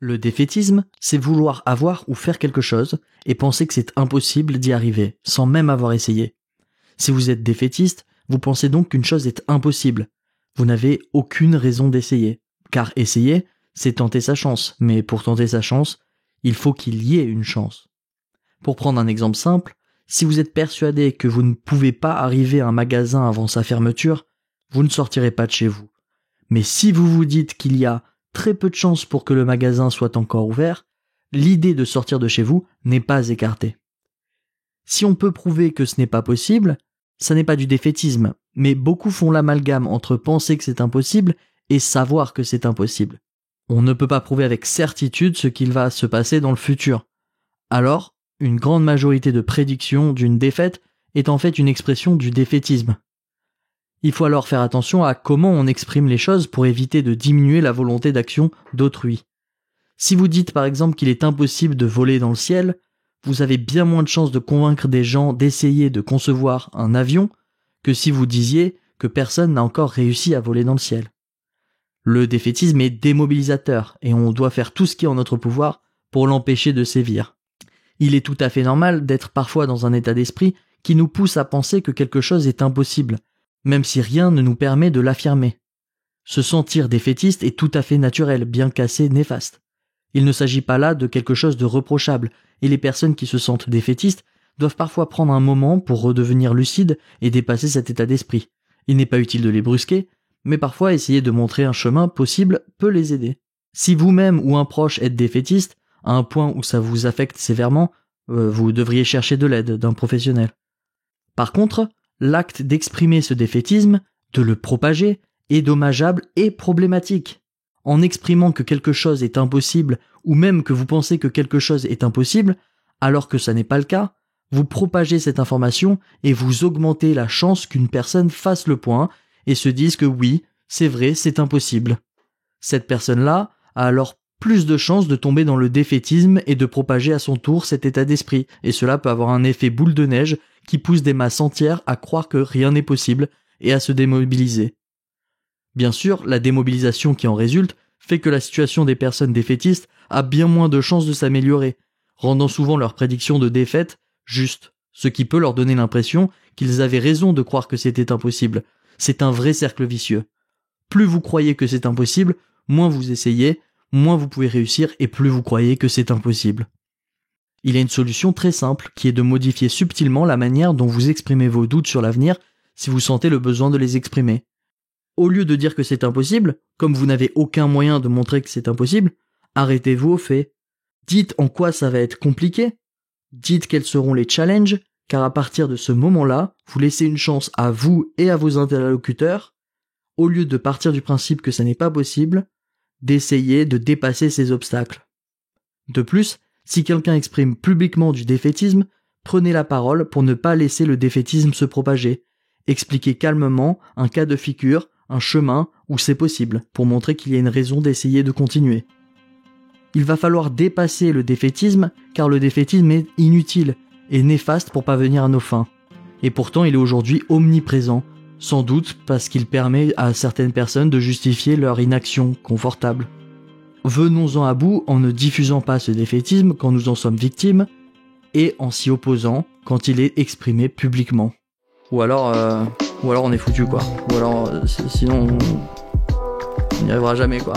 Le défaitisme, c'est vouloir avoir ou faire quelque chose et penser que c'est impossible d'y arriver, sans même avoir essayé. Si vous êtes défaitiste, vous pensez donc qu'une chose est impossible. Vous n'avez aucune raison d'essayer. Car essayer, c'est tenter sa chance. Mais pour tenter sa chance, il faut qu'il y ait une chance. Pour prendre un exemple simple, si vous êtes persuadé que vous ne pouvez pas arriver à un magasin avant sa fermeture, vous ne sortirez pas de chez vous. Mais si vous vous dites qu'il y a très peu de chances pour que le magasin soit encore ouvert, l'idée de sortir de chez vous n'est pas écartée. Si on peut prouver que ce n'est pas possible, ça n'est pas du défaitisme, mais beaucoup font l'amalgame entre penser que c'est impossible et savoir que c'est impossible. On ne peut pas prouver avec certitude ce qu'il va se passer dans le futur. Alors, une grande majorité de prédictions d'une défaite est en fait une expression du défaitisme. Il faut alors faire attention à comment on exprime les choses pour éviter de diminuer la volonté d'action d'autrui. Si vous dites par exemple qu'il est impossible de voler dans le ciel, vous avez bien moins de chances de convaincre des gens d'essayer de concevoir un avion que si vous disiez que personne n'a encore réussi à voler dans le ciel. Le défaitisme est démobilisateur et on doit faire tout ce qui est en notre pouvoir pour l'empêcher de sévir. Il est tout à fait normal d'être parfois dans un état d'esprit qui nous pousse à penser que quelque chose est impossible, même si rien ne nous permet de l'affirmer. Se sentir défaitiste est tout à fait naturel, bien qu'assez néfaste. Il ne s'agit pas là de quelque chose de reprochable, et les personnes qui se sentent défaitistes doivent parfois prendre un moment pour redevenir lucides et dépasser cet état d'esprit. Il n'est pas utile de les brusquer, mais parfois essayer de montrer un chemin possible peut les aider. Si vous-même ou un proche êtes défaitiste, à un point où ça vous affecte sévèrement, vous devriez chercher de l'aide d'un professionnel. Par contre, l'acte d'exprimer ce défaitisme, de le propager, est dommageable et problématique. En exprimant que quelque chose est impossible, ou même que vous pensez que quelque chose est impossible, alors que ça n'est pas le cas, vous propagez cette information et vous augmentez la chance qu'une personne fasse le point et se dise que oui, c'est vrai, c'est impossible. Cette personne-là a alors plus de chances de tomber dans le défaitisme et de propager à son tour cet état d'esprit, et cela peut avoir un effet boule de neige qui pousse des masses entières à croire que rien n'est possible et à se démobiliser. Bien sûr, la démobilisation qui en résulte fait que la situation des personnes défaitistes a bien moins de chances de s'améliorer, rendant souvent leurs prédictions de défaite justes, ce qui peut leur donner l'impression qu'ils avaient raison de croire que c'était impossible. C'est un vrai cercle vicieux. Plus vous croyez que c'est impossible, moins vous essayez, moins vous pouvez réussir et plus vous croyez que c'est impossible. Il y a une solution très simple qui est de modifier subtilement la manière dont vous exprimez vos doutes sur l'avenir si vous sentez le besoin de les exprimer. Au lieu de dire que c'est impossible, comme vous n'avez aucun moyen de montrer que c'est impossible, arrêtez-vous aux faits. Dites en quoi ça va être compliqué, dites quels seront les challenges, car à partir de ce moment-là, vous laissez une chance à vous et à vos interlocuteurs, au lieu de partir du principe que ça n'est pas possible, d'essayer de dépasser ces obstacles. De plus, si quelqu'un exprime publiquement du défaitisme, prenez la parole pour ne pas laisser le défaitisme se propager. Expliquez calmement un cas de figure, un chemin où c'est possible, pour montrer qu'il y a une raison d'essayer de continuer. Il va falloir dépasser le défaitisme, car le défaitisme est inutile et néfaste pour parvenir à nos fins. Et pourtant, il est aujourd'hui omniprésent, sans doute parce qu'il permet à certaines personnes de justifier leur inaction confortable. Venons-en à bout en ne diffusant pas ce défaitisme quand nous en sommes victimes, et en s'y opposant quand il est exprimé publiquement. Ou alors on est foutu quoi. Ou alors sinon on n'y arrivera jamais quoi.